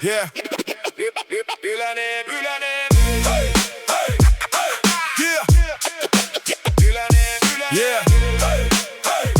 Yeah. Ylänen. Hey, hey, hey. Yeah. Ylänen. Yeah. Hey, hey,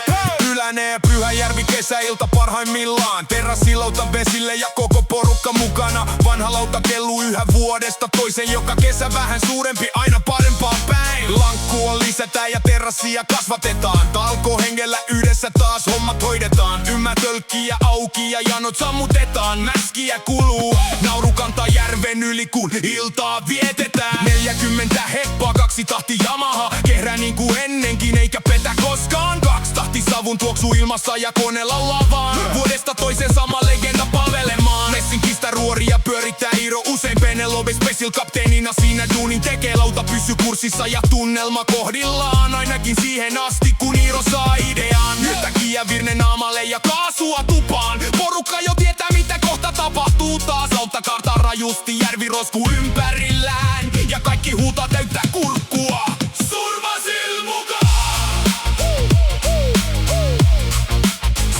hey. Ylänen, Pyhäjärvi, kesäilta parhaimmillaan. Terassilauta vesille ja koko porukka mukana. Vanha lauta kelluu yhä vuodesta toisen, joka kesä vähän suurempi, aina parempaan päin. Lankkua lisätään ja terassia kasvatetaan. Talkohengellä yhdessä taas hommat hoidetaan. Ymmätölkkiä auki ja janot sammutetaan. Mäskiä kuluu, nauru kantaa järven yli kun iltaa vietetään. 40 heppaa, 2 tahti Yamaha. Kehrää niin kuin ennenkin eikä petä koskaan. 2 tahti savun tuoksuu ilmassa ja koneella lavaan. Vuodesta toisen sama legenda palvelemaan. Messinkistä ruoria pyörittää Iiro, usein Penelope Special kapteenina siinä duunin tekee. Lauta pysy kurssissa ja tunnelma kohdillaan. Ainakin siihen asti kun Iiro saa ideaan. Yhtäkkiä virne naamalle ja kaasua tupaan. Porukka jo tietää mitä kohta tapahtuu taas. Lauta kaartaa rajusti, järvi roskuu ympärillään. Ja kaikki huutaa täyttää kurkkua. Surmasil mukaan!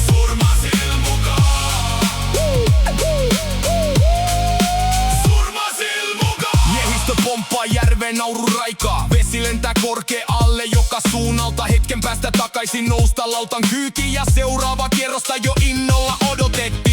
Surmasil mukaan! Surmasil mukaan! Miehistö pomppaa järven nauru raikaa. Vesi lentää korkea alle joka suunnalta. Hetken päästä takaisin nousta lautan kyytiin. Ja seuraava kierrosta jo innolla odotettiin.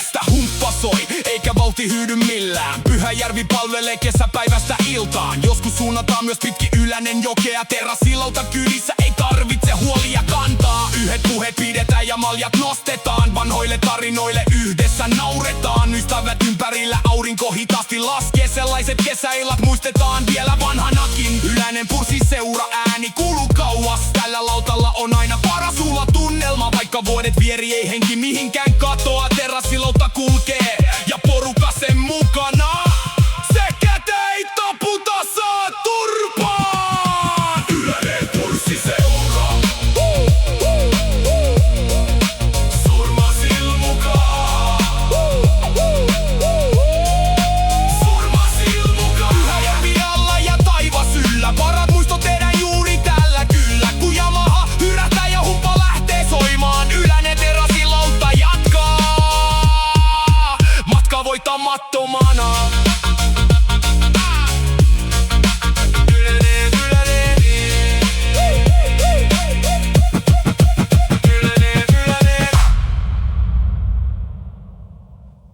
Sitä humppa soi, eikä vauhti hyydy millään. Pyhäjärvi palvelee kesäpäivästä iltaan. Joskus suunnataan myös pitki Ylänen jokea. Terassilauta kyydissä ei tarvitse huolia kantaa. Yhdet puheet pidetään ja maljat nostetaan. Vanhoille tarinoille yhdessä nauretaan. Ystävät ympärillä aurinko hitaasti laskee. Sellaiset kesäillat muistetaan vielä vanhanakin. Ylänen pursi seura, ääni kuuluu kauas. Tällä lautalla on aina paras tunnelma. Vaikka vuodet vieri ei henki mihinkään